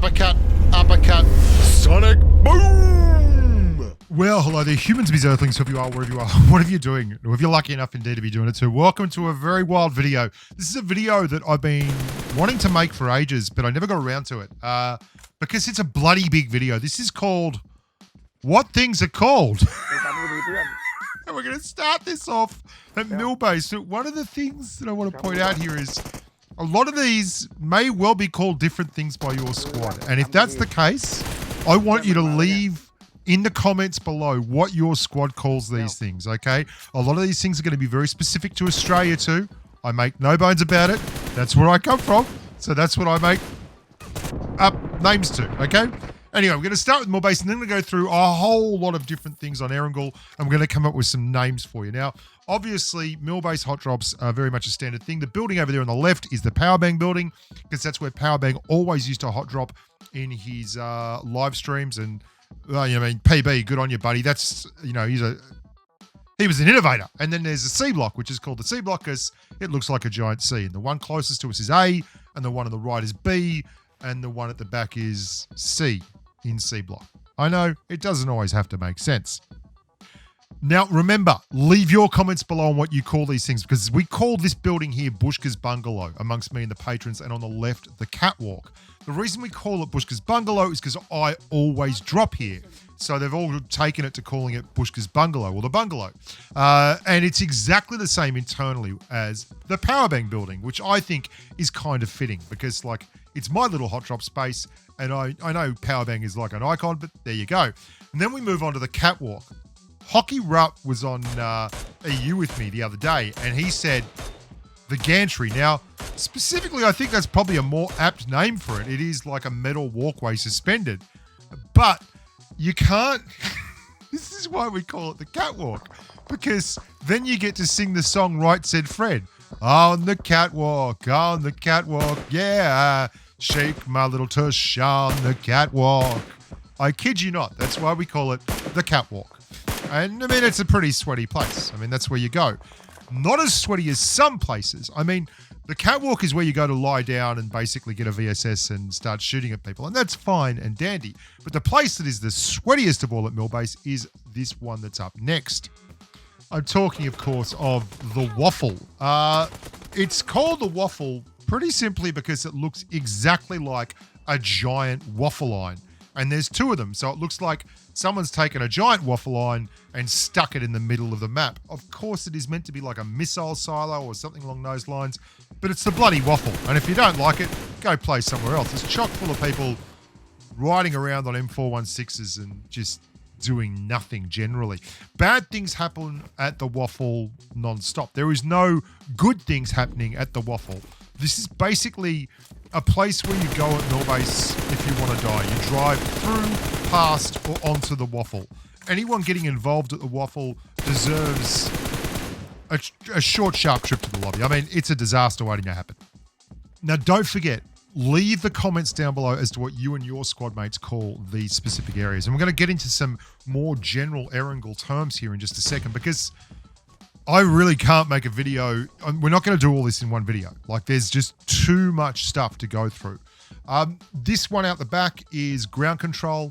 uppercut, uppercut, sonic boom! Well, hello there, humans, bees, earthlings, whoever you are, wherever you are, whatever you're doing, or if you're lucky enough indeed to be doing it too, welcome to a very wild video. This is a video that I've been wanting to make for ages, but I never got around to it, because it's a bloody big video. This is called, What Things Are Called? And we're going to start this off at Millbase. So one of the things that I want to point out here is a lot of these may well be called different things by your squad. And if that's the case, I want you to leave in the comments below what your squad calls these things, okay? A lot of these things are going to be very specific to Australia too. I make no bones about it. That's where I come from. So that's what I make up names to, okay? Anyway, we're going to start with Millbase and then we're going to go through a whole lot of different things on Erangel and we're going to come up with some names for you. Now, obviously, Millbase hot drops are very much a standard thing. The building over there on the left is the Pubg building because that's where Pubg always used to hot drop in his live streams. And, PB, good on you, buddy. That's, he was an innovator. And then there's a C block, which is called the C block because it looks like a giant C. And the one closest to us is A and the one on the right is B and the one at the back is C. In C block. I know it doesn't always have to make sense. Now, remember, leave your comments below on what you call these things because we call this building here Bushkas Bungalow amongst me and the patrons, and on the left, the catwalk. The reason we call it Bushkas Bungalow is because I always drop here. So they've all taken it to calling it Bushkas Bungalow or the bungalow. And it's exactly the same internally as the Pubg building, which I think is kind of fitting because, it's my little hot drop space, and I know Pubg is like an icon, but there you go. And then we move on to the catwalk. Hockey Rupp was on EU with me the other day, and he said the gantry. Now, specifically, I think that's probably a more apt name for it. It is like a metal walkway suspended, but you can't. This is why we call it the catwalk, because then you get to sing the song Right Said Fred. On the catwalk, yeah. Shake my little tush on the catwalk. I kid you not. That's why we call it the catwalk. And, it's a pretty sweaty place. That's where you go. Not as sweaty as some places. The catwalk is where you go to lie down and basically get a VSS and start shooting at people. And that's fine and dandy. But the place that is the sweatiest of all at Millbase is this one that's up next. I'm talking, of course, of the Waffle. It's called the Waffle pretty simply because it looks exactly like a giant waffle line. And there's two of them, so it looks like someone's taken a giant waffle line and stuck it in the middle of the map. Of course, it is meant to be like a missile silo or something along those lines, but it's the bloody Waffle. And if you don't like it, go play somewhere else. It's chock full of people riding around on M416s and just doing nothing generally. Bad things happen at the Waffle non-stop. There is no good things happening at the Waffle. This is basically a place where you go at Millbase if you want to die. You drive through, past, or onto the Waffle. Anyone getting involved at the Waffle deserves a short, sharp trip to the lobby. It's a disaster waiting to happen. Now, don't forget, leave the comments down below as to what you and your squad mates call these specific areas. And we're going to get into some more general Erangel terms here in just a second because I really can't make a video. We're not going to do all this in one video. There's just too much stuff to go through. This one out the back is ground control.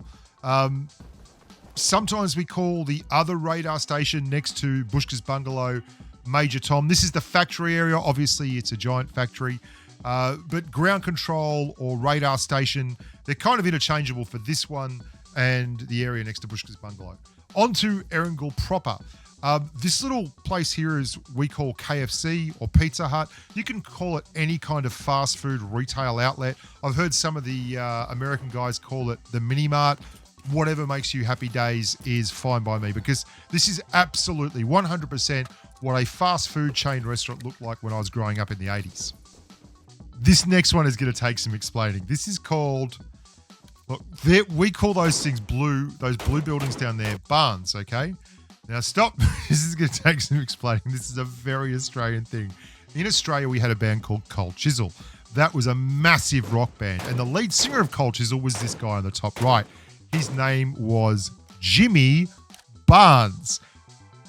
Sometimes we call the other radar station next to Bushkas Bungalow Major Tom. This is the factory area. Obviously, it's a giant factory. But ground control or radar station, they're kind of interchangeable for this one and the area next to Bushkas Bungalow. On to Erangel proper. This little place here is we call KFC or Pizza Hut. You can call it any kind of fast food retail outlet. I've heard some of the American guys call it the mini mart. Whatever makes you happy days is fine by me because this is absolutely 100% what a fast food chain restaurant looked like when I was growing up in the 80s. This next one is going to take some explaining. This is called, we call those things those blue buildings down there, barns, okay? Now stop. This is going to take some explaining. This is a very Australian thing. In Australia, we had a band called Cold Chisel. That was a massive rock band. And the lead singer of Cold Chisel was this guy on the top right. His name was Jimmy Barnes,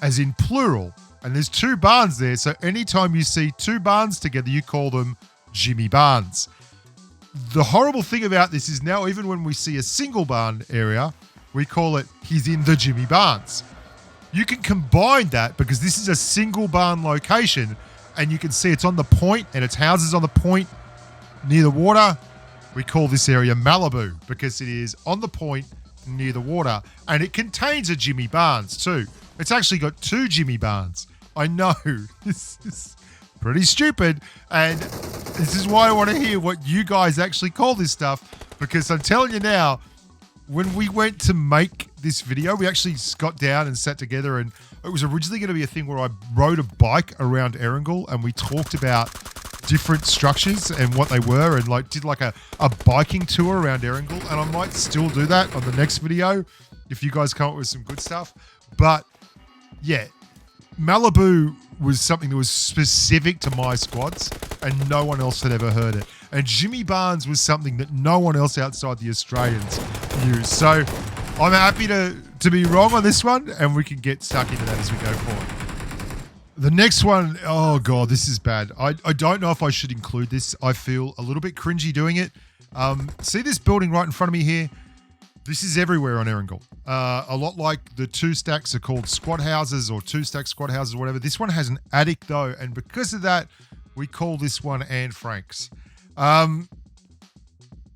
as in plural. And there's two barns there. So anytime you see two barns together, you call them Jimmy Barnes. The horrible thing about this is now even when we see a single barn area, we call it he's in the Jimmy Barnes. You can combine that because this is a single barn location and you can see it's on the point and its houses on the point near the water. We call this area Malibu because it is on the point near the water and it contains a Jimmy Barnes too. It's actually got 2 Jimmy Barnes. I know, this is pretty stupid and this is why I want to hear what you guys actually call this stuff because I'm telling you now, when we went to make this video, we actually got down and sat together and it was originally going to be a thing where I rode a bike around Erringal and we talked about different structures and what they were and like did like a biking tour around Erringal and I might still do that on the next video if you guys come up with some good stuff. But yeah, Malibu was something that was specific to my squads and no one else had ever heard it. And Jimmy Barnes was something that no one else outside the Australians knew. So I'm happy to be wrong on this one and we can get stuck into that as we go forward. The next one, oh God, this is bad. I don't know if I should include this. I feel a little bit cringy doing it. See this building right in front of me here? This is everywhere on Erringal. A lot like the 2 stacks are called squad houses or 2-stack squad houses or whatever. This one has an attic though, and because of that, we call this one Anne Frank's.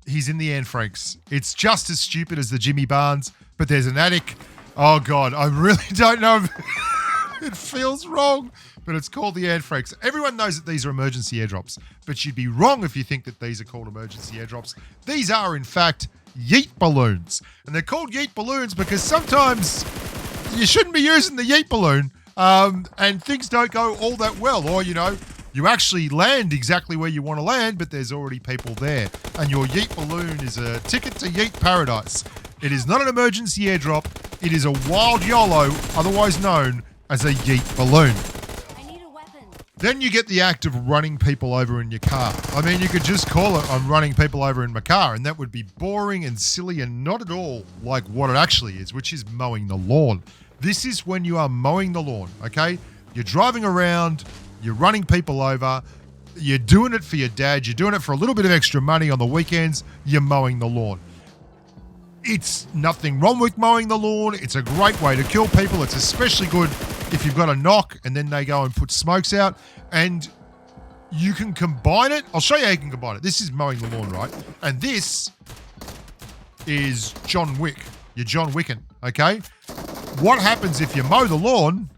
He's in the Anne Frank's. It's just as stupid as the Jimmy Barnes, but there's an attic. Oh God, I really don't know if it feels wrong, but it's called the Anne Frank's. Everyone knows that these are emergency airdrops, but you'd be wrong if you think that these are called emergency airdrops. These are, in fact, yeet balloons. And they're called yeet balloons because sometimes you shouldn't be using the yeet balloon and things don't go all that well. Or, you know, you actually land exactly where you want to land, but there's already people there. And your yeet balloon is a ticket to yeet paradise. It is not an emergency airdrop. It is a wild YOLO, otherwise known as a yeet balloon. Then you get the act of running people over in your car. I mean, you could just call it, I'm running people over in my car, and that would be boring and silly and not at all like what it actually is, which is mowing the lawn. This is when you are mowing the lawn, okay? You're driving around, you're running people over, you're doing it for your dad, you're doing it for a little bit of extra money on the weekends, you're mowing the lawn. It's nothing wrong with mowing the lawn. It's a great way to kill people. It's especially good if you've got a knock and then they go and put smokes out and you can combine it. I'll show you how you can combine it. This is mowing the lawn, right? And this is John Wick. You're John Wicking, okay? What happens if you mow the lawn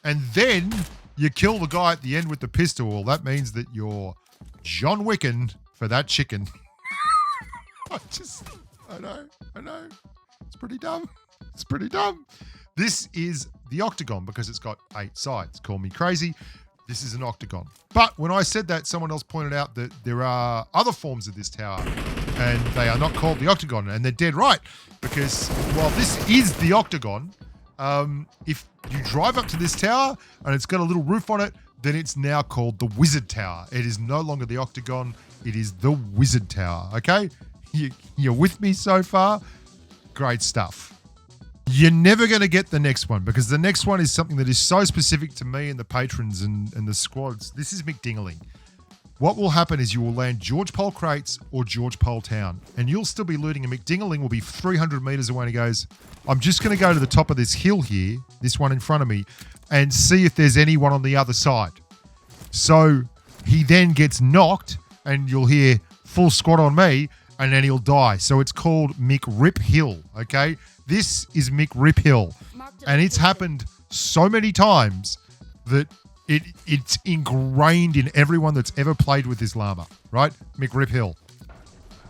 and then you kill the guy at the end with the pistol? Well, that means that you're John Wicking for that chicken. I know. It's pretty dumb. It's pretty dumb. This is the octagon because it's got 8 sides. Call me crazy. This is an octagon. But when I said that, someone else pointed out that there are other forms of this tower and they are not called the octagon. And they're dead right because while this is the octagon, if you drive up to this tower and it's got a little roof on it, then it's now called the Wizard Tower. It is no longer the octagon. It is the Wizard Tower. Okay? You're with me so far? Great stuff. You're never going to get the next one because the next one is something that is so specific to me and the patrons and the squads. This is McDingling. What will happen is you will land George Pole Crates or George Pole Town and you'll still be looting, and McDingling will be 300 meters away and he goes, I'm just going to go to the top of this hill here, this one in front of me, and see if there's anyone on the other side. So he then gets knocked and you'll hear full squad on me and then he'll die. So it's called McRip Hill, okay? This is McRip Hill. And it's happened so many times that it's ingrained in everyone that's ever played with this llama, right? McRip Hill.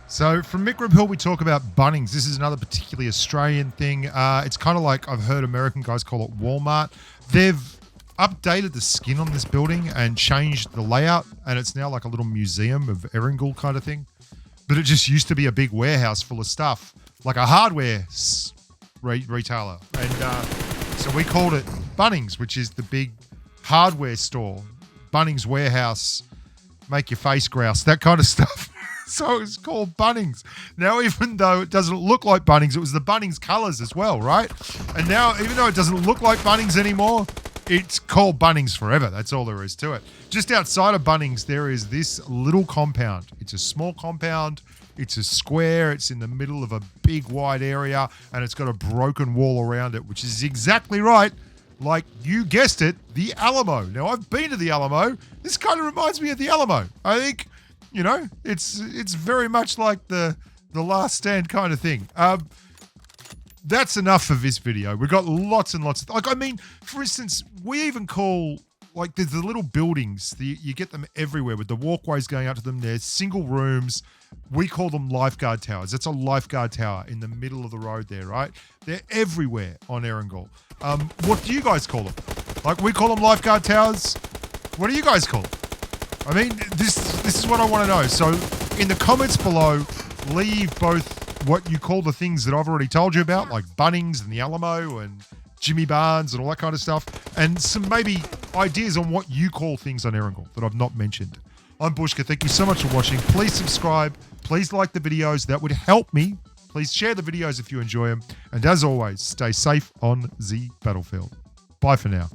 So from McRib Hill, we talk about Bunnings. This is another particularly Australian thing. It's kind of like I've heard American guys call it Walmart. They've updated the skin on this building and changed the layout, and it's now like a little museum of Erringal kind of thing. But it just used to be a big warehouse full of stuff, like a hardware retailer. And so we called it Bunnings, which is the big hardware store. Bunnings warehouse, make your face grouse, that kind of stuff. So it's called Bunnings. Now, even though it doesn't look like Bunnings, it was the Bunnings colours as well, right? And now, even though it doesn't look like Bunnings anymore, it's called Bunnings forever. That's all there is to it. Just outside of Bunnings, there is this little compound. It's a small compound. It's a square. It's in the middle of a big wide area, and it's got a broken wall around it, which is exactly right. Like you guessed it, the Alamo. Now, I've been to the Alamo. This kind of reminds me of the Alamo. I think, it's very much like the Last Stand kind of thing. That's enough for this video. We've got lots and lots of... for instance, we even call... there's the little buildings. You get them everywhere with the walkways going out to them. They're single rooms. We call them lifeguard towers. That's a lifeguard tower in the middle of the road there, right? They're everywhere on Erangel. What do you guys call them? We call them lifeguard towers. What do you guys call them? This is what I want to know. So in the comments below, leave both what you call the things that I've already told you about, like Bunnings and the Alamo and Jimmy Barnes and all that kind of stuff, and some maybe ideas on what you call things on Erangel that I've not mentioned. I'm Bushka. Thank you so much for watching. Please subscribe. Please like the videos. That would help me. Please share the videos if you enjoy them. And as always, stay safe on the battlefield. Bye for now.